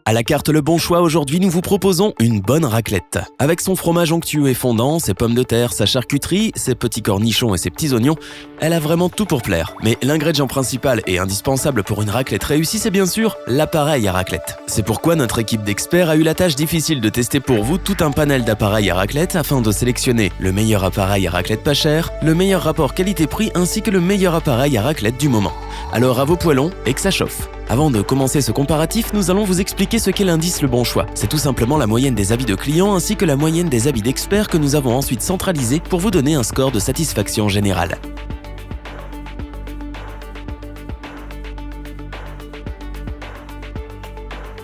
À la carte Le Bon Choix, aujourd'hui, nous vous proposons une bonne raclette. Avec son fromage onctueux et fondant, ses pommes de terre, sa charcuterie, ses petits cornichons et ses petits oignons, elle a vraiment tout pour plaire. Mais l'ingrédient principal et indispensable pour une raclette réussie, c'est bien sûr l'appareil à raclette. C'est pourquoi notre équipe d'experts a eu la tâche difficile de tester pour vous tout un panel d'appareils à raclette afin de sélectionner le meilleur appareil à raclette pas cher, le meilleur rapport qualité-prix ainsi que le meilleur appareil à raclette du moment. Alors à vos poêlons et que ça chauffe. Avant de commencer ce comparatif, nous allons vous expliquer ce qu'est l'indice Le Bon Choix. C'est tout simplement la moyenne des avis de clients ainsi que la moyenne des avis d'experts que nous avons ensuite centralisés pour vous donner un score de satisfaction générale.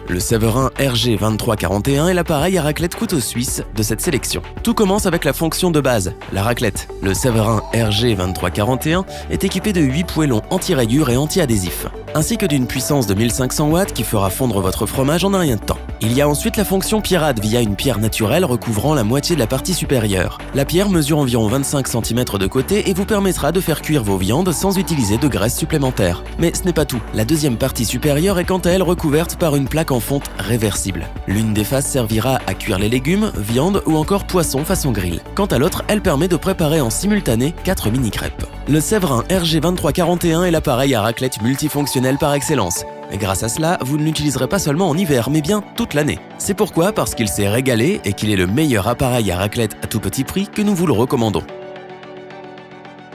Le Séverin RG2341 est l'appareil à raclette couteau suisse de cette sélection. Tout commence avec la fonction de base, la raclette. Le Séverin RG2341 est équipé de 8 poêlons anti-rayures et anti-adhésifs, ainsi que d'une puissance de 1500 watts qui fera fondre votre fromage en un rien de temps. Il y a ensuite la fonction pierrade via une pierre naturelle recouvrant la moitié de la partie supérieure. La pierre mesure environ 25 cm de côté et vous permettra de faire cuire vos viandes sans utiliser de graisse supplémentaire. Mais ce n'est pas tout. La deuxième partie supérieure est quant à elle recouverte par une plaque en fonte réversible. L'une des faces servira à cuire les légumes, viande ou encore poisson façon grill. Quant à l'autre, elle permet de préparer en simultané 4 mini-crêpes. Le Séverin RG2341 est l'appareil à raclette multifonctionnel par excellence. Et grâce à cela, vous ne l'utiliserez pas seulement en hiver, mais bien toute l'année. C'est pourquoi, parce qu'il s'est régalé et qu'il est le meilleur appareil à raclette à tout petit prix, que nous vous le recommandons.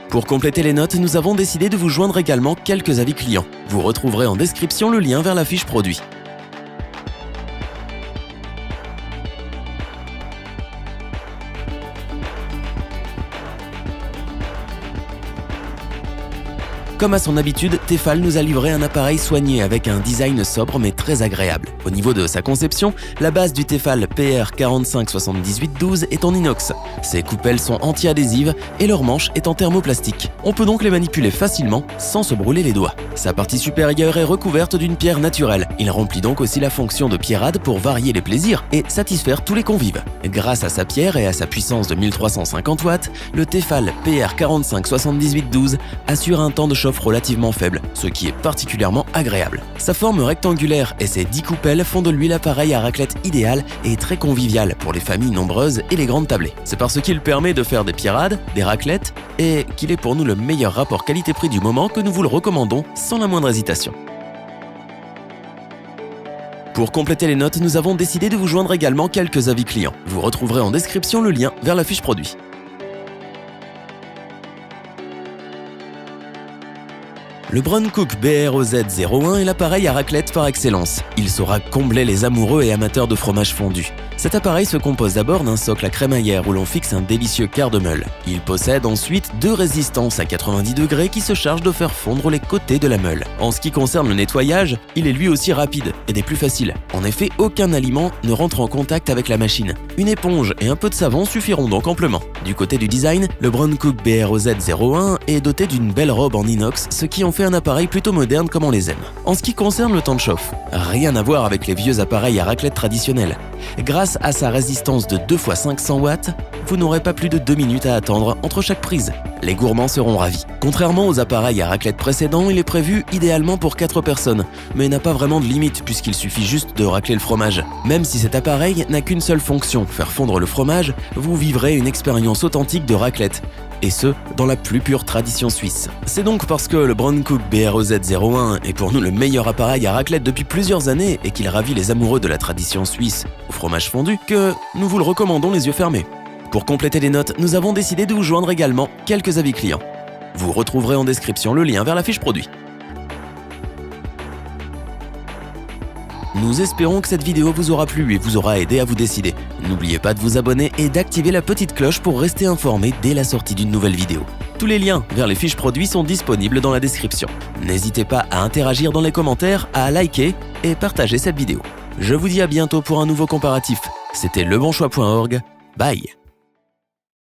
Pour compléter les notes, nous avons décidé de vous joindre également quelques avis clients. Vous retrouverez en description le lien vers la fiche produit. Comme à son habitude, Tefal nous a livré un appareil soigné avec un design sobre mais très agréable. Au niveau de sa conception, la base du Tefal PR457812 est en inox. Ses coupelles sont anti-adhésives et leur manche est en thermoplastique. On peut donc les manipuler facilement sans se brûler les doigts. Sa partie supérieure est recouverte d'une pierre naturelle. Il remplit donc aussi la fonction de pierrade pour varier les plaisirs et satisfaire tous les convives. Grâce à sa pierre et à sa puissance de 1350 watts, le Tefal PR457812 assure un temps de chauffe relativement faible, ce qui est particulièrement agréable. Sa forme rectangulaire et ses 10 coupelles font de lui l'appareil à raclette idéal et très convivial pour les familles nombreuses et les grandes tablées. C'est parce qu'il permet de faire des pierrades, des raclettes et qu'il est pour nous le meilleur rapport qualité-prix du moment que nous vous le recommandons sans la moindre hésitation. Pour compléter les notes, nous avons décidé de vous joindre également quelques avis clients. Vous retrouverez en description le lien vers la fiche produit. Le Browncook BROZ01 est l'appareil à raclette par excellence. Il saura combler les amoureux et amateurs de fromage fondu. Cet appareil se compose d'abord d'un socle à crémaillère où l'on fixe un délicieux quart de meule. Il possède ensuite 2 résistances à 90 degrés qui se chargent de faire fondre les côtés de la meule. En ce qui concerne le nettoyage, il est lui aussi rapide et des plus faciles. En effet, aucun aliment ne rentre en contact avec la machine. Une éponge et un peu de savon suffiront donc amplement. Du côté du design, le Browncook BROZ01 est doté d'une belle robe en inox, ce qui en fait un appareil plutôt moderne comme on les aime. En ce qui concerne le temps de chauffe, rien à voir avec les vieux appareils à raclette traditionnels. Grâce à sa résistance de 2 x 500 watts, vous n'aurez pas plus de 2 minutes à attendre entre chaque prise. Les gourmands seront ravis. Contrairement aux appareils à raclette précédents, il est prévu idéalement pour 4 personnes, mais n'a pas vraiment de limite puisqu'il suffit juste de racler le fromage. Même si cet appareil n'a qu'une seule fonction, faire fondre le fromage, vous vivrez une expérience authentique de raclette. Et ce, dans la plus pure tradition suisse. C'est donc parce que le Browncook BROZ01 est pour nous le meilleur appareil à raclette depuis plusieurs années et qu'il ravit les amoureux de la tradition suisse au fromage fondu que nous vous le recommandons les yeux fermés. Pour compléter les notes, nous avons décidé de vous joindre également quelques avis clients. Vous retrouverez en description le lien vers la fiche produit. Nous espérons que cette vidéo vous aura plu et vous aura aidé à vous décider. N'oubliez pas de vous abonner et d'activer la petite cloche pour rester informé dès la sortie d'une nouvelle vidéo. Tous les liens vers les fiches produits sont disponibles dans la description. N'hésitez pas à interagir dans les commentaires, à liker et partager cette vidéo. Je vous dis à bientôt pour un nouveau comparatif. C'était lebonchoix.org. Bye!